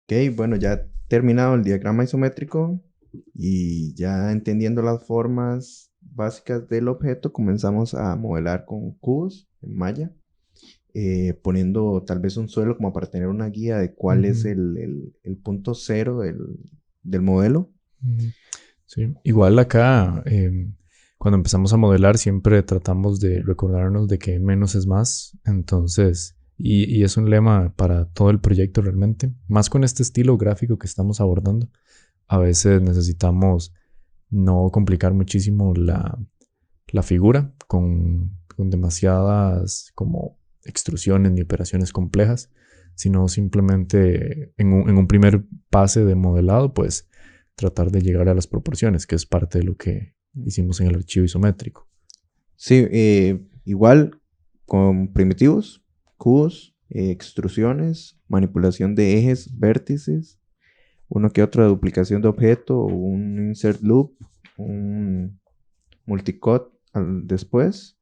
Ok, bueno, ya terminado el diagrama isométrico y ya entendiendo las formas básicas del objeto, comenzamos a modelar con cubos en malla, poniendo tal vez un suelo como para tener una guía de cuál es Ujú, el punto cero del modelo. ujú. Sí, igual acá, cuando empezamos a modelar, siempre tratamos de recordarnos de que menos es más. Entonces, y es un lema para todo el proyecto realmente. Más con este estilo gráfico que estamos abordando. A veces necesitamos no complicar muchísimo la figura con demasiadas como extrusiones ni operaciones complejas, sino simplemente en un primer pase de modelado, pues tratar de llegar a las proporciones, que es parte de lo que hicimos en el archivo isométrico. Sí, igual con primitivos, cubos, extrusiones, manipulación de ejes, vértices, uno que otro de duplicación de objeto, un insert loop, un multicut después,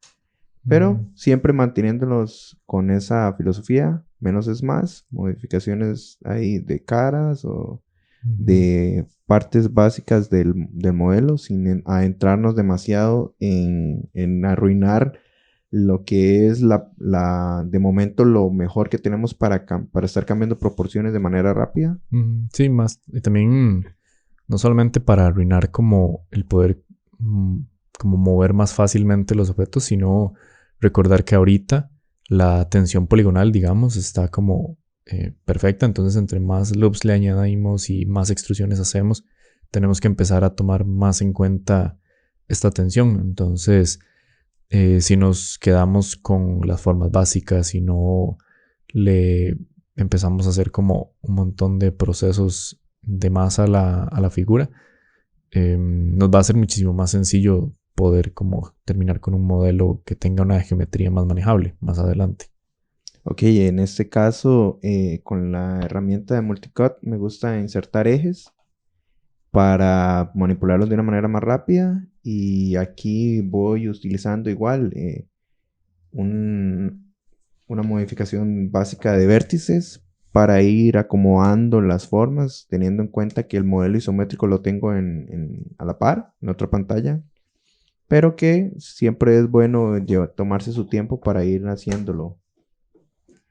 pero Mm, siempre manteniéndolos con esa filosofía, menos es más, modificaciones ahí de caras o ujú. de partes básicas del modelo sin adentrarnos demasiado en arruinar lo que es de momento lo mejor que tenemos para estar cambiando proporciones de manera rápida. Sí, más. Y también no solamente para arruinar como el poder mm, como mover más fácilmente los objetos, sino recordar que ahorita la tensión poligonal, digamos, está como perfecta. Entonces, entre más loops le añadimos y más extrusiones hacemos, tenemos que empezar a tomar más en cuenta esta tensión. Entonces, si nos quedamos con las formas básicas y no le empezamos a hacer como un montón de procesos de más a la figura, nos va a ser muchísimo más sencillo poder como terminar con un modelo que tenga una geometría más manejable más adelante. Ok, en este caso, con la herramienta de multicut, me gusta insertar ejes para manipularlos de una manera más rápida. Y aquí voy utilizando igual un- una modificación básica de vértices para ir acomodando las formas, teniendo en cuenta que el modelo isométrico lo tengo a la par, en otra pantalla, pero que siempre es bueno tomarse su tiempo para ir haciéndolo.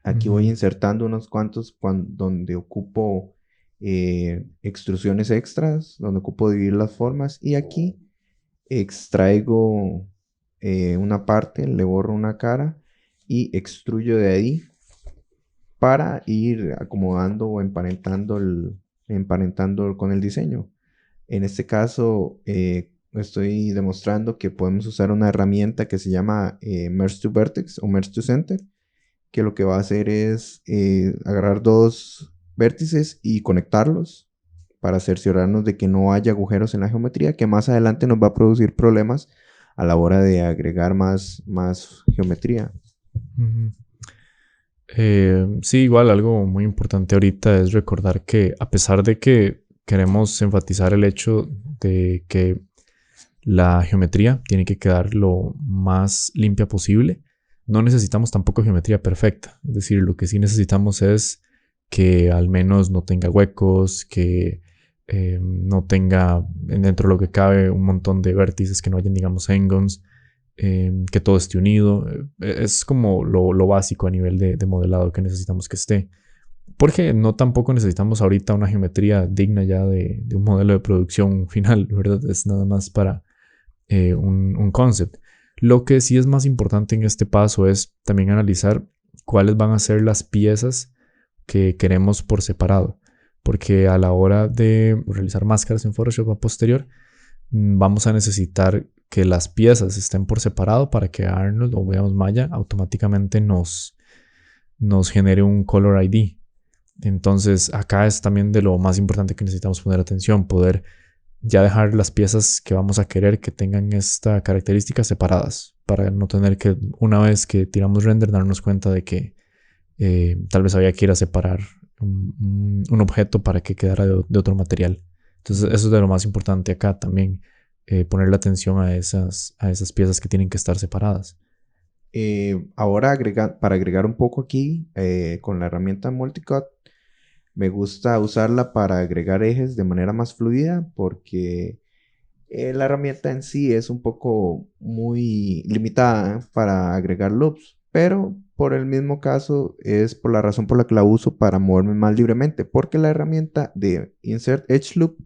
Aquí voy Ujú, insertando unos cuantos donde ocupo extrusiones extras, donde ocupo dividir las formas y aquí extraigo una parte, le borro una cara y extruyo de ahí para ir acomodando o emparentando con el diseño. En este caso, estoy demostrando que podemos usar una herramienta que se llama Merge to Vertex o Merge to Center, que lo que va a hacer es agarrar dos vértices y conectarlos para cerciorarnos de que no haya agujeros en la geometría, que más adelante nos va a producir problemas a la hora de agregar más geometría. ujú. Sí, igual algo muy importante ahorita es recordar que a pesar de que queremos enfatizar el hecho de que la geometría tiene que quedar lo más limpia posible, no necesitamos tampoco geometría perfecta. Es decir, lo que sí necesitamos es que al menos no tenga huecos, que no tenga dentro de lo que cabe un montón de vértices, que no hayan, digamos, hangons, que todo esté unido. Es como lo básico a nivel de modelado que necesitamos que esté. Porque no tampoco necesitamos ahorita una geometría digna ya de un modelo de producción final, ¿verdad? Es nada más para un concept. Lo que sí es más importante en este paso es también analizar cuáles van a ser las piezas que queremos por separado. Porque a la hora de realizar máscaras en Photoshop a posterior, vamos a necesitar que las piezas estén por separado para que Arnold o veamos Maya automáticamente nos genere un Color ID. Entonces acá es también de lo más importante que necesitamos poner atención, poder ya dejar las piezas que vamos a querer que tengan esta característica separadas para no tener que una vez que tiramos render darnos cuenta de que tal vez había que ir a separar un objeto para que quedara de otro material. Entonces eso es de lo más importante acá también, ponerle atención a esas piezas que tienen que estar separadas. Ahora para agregar un poco aquí con la herramienta Multicut, Me gusta usarla para agregar ejes de manera más fluida porque la herramienta en sí es un poco muy limitada para agregar loops, pero por el mismo caso es por la razón por la que la uso para moverme más libremente, porque la herramienta de Insert Edge Loop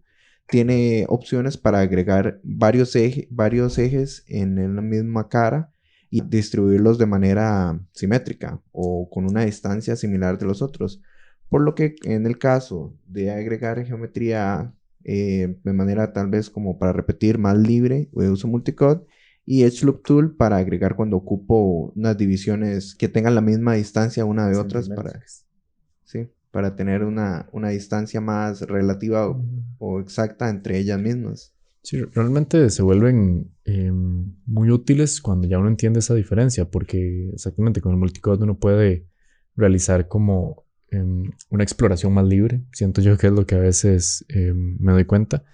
tiene opciones para agregar varios ejes en la misma cara y distribuirlos de manera simétrica o con una distancia similar de los otros. Por lo que en el caso de agregar geometría de manera tal vez como para repetir más libre, uso multicode y Edge Loop Tool para agregar cuando ocupo unas divisiones que tengan la misma distancia una de otras para tener una distancia más relativa o exacta entre ellas mismas. Sí, realmente se vuelven muy útiles cuando ya uno entiende esa diferencia, porque exactamente con el multicode uno puede realizar como una exploración más libre. Siento yo que es lo que a veces me doy cuenta,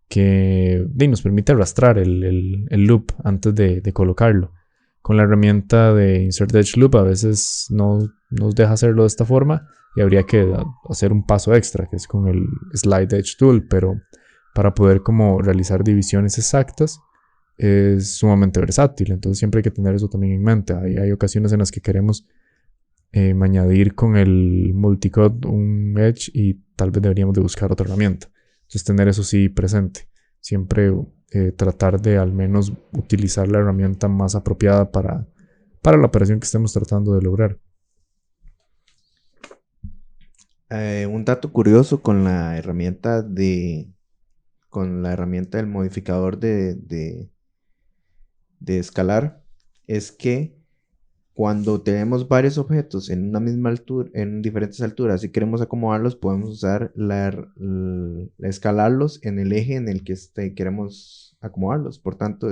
que nos permite arrastrar el loop antes de colocarlo. Con la herramienta de Insert Edge Loop a veces no nos deja hacerlo de esta forma y habría que hacer un paso extra, que es con el Slide Edge Tool, pero para poder como realizar divisiones exactas es sumamente versátil. Entonces siempre hay que tener eso también en mente. Hay ocasiones en las que queremos añadir con el multicode un edge y tal vez deberíamos de buscar otra herramienta. Entonces tener eso sí presente. Siempre tratar de al menos utilizar la herramienta más apropiada para la operación que estemos tratando de lograr. Un dato curioso con la herramienta del modificador de escalar es que cuando tenemos varios objetos en una misma altura, en diferentes alturas y queremos acomodarlos, podemos usar escalarlos en el eje en el que queremos acomodarlos. Por tanto,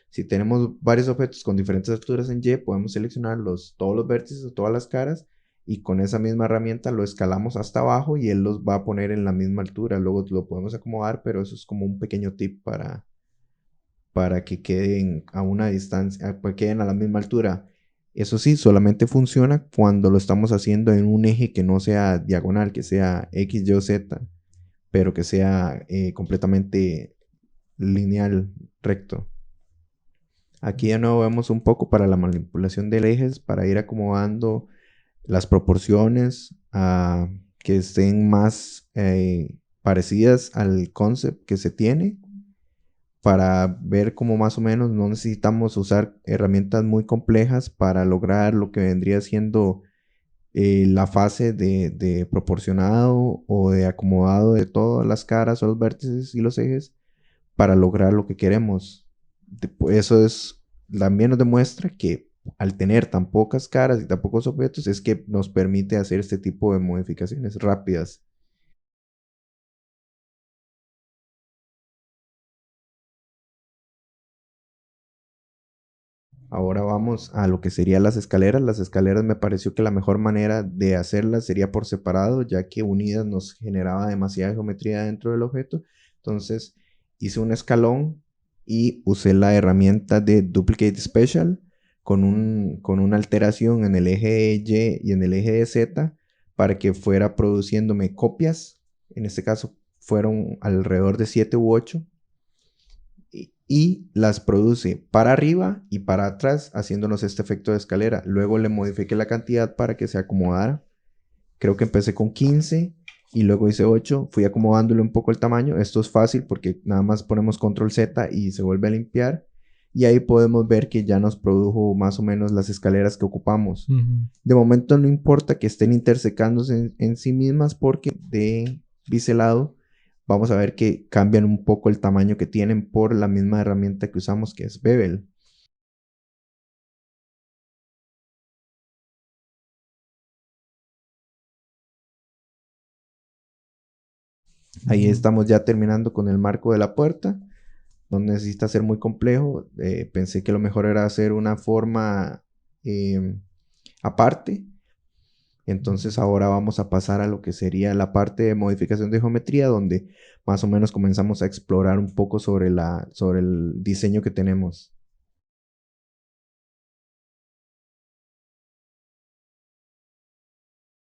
si tenemos varios objetos con diferentes alturas en Y, podemos seleccionar todos los vértices o todas las caras y con esa misma herramienta lo escalamos hasta abajo y él los va a poner en la misma altura. Luego lo podemos acomodar, pero eso es como un pequeño tip para que queden a una distancia, para que queden a la misma altura. Eso sí, solamente funciona cuando lo estamos haciendo en un eje que no sea diagonal, que sea X, Y o Z, pero que sea completamente lineal, recto. Aquí de nuevo vemos un poco para la manipulación de ejes, para ir acomodando las proporciones que estén más parecidas al concept que se tiene, para ver cómo más o menos no necesitamos usar herramientas muy complejas para lograr lo que vendría siendo la fase de proporcionado o de acomodado de todas las caras o los vértices y los ejes para lograr lo que queremos. Eso también nos demuestra que al tener tan pocas caras y tan pocos objetos es que nos permite hacer este tipo de modificaciones rápidas. Ahora vamos a lo que serían las escaleras. Las escaleras me pareció que la mejor manera de hacerlas sería por separado, ya que unidas nos generaba demasiada geometría dentro del objeto. Entonces hice un escalón y usé la herramienta de Duplicate Special con una alteración en el eje de Y y en el eje de Z para que fuera produciéndome copias. En este caso fueron alrededor de 7 u 8 y las produce para arriba y para atrás, haciéndonos este efecto de escalera. Luego le modifiqué la cantidad para que se acomodara. Creo que empecé con 15 y luego hice 8. Fui acomodándole un poco el tamaño. Esto es fácil porque nada más ponemos control Z y se vuelve a limpiar. Y ahí podemos ver que ya nos produjo más o menos las escaleras que ocupamos. De momento no importa que estén intersecándose en sí mismas porque de biselado vamos a ver que cambian un poco el tamaño que tienen por la misma herramienta que usamos, que es Bevel. Ahí estamos ya terminando con el marco de la puerta. No necesita ser muy complejo. Pensé que lo mejor era hacer una forma aparte. Entonces ahora vamos a pasar a lo que sería la parte de modificación de geometría, donde más o menos comenzamos a explorar un poco sobre el diseño que tenemos.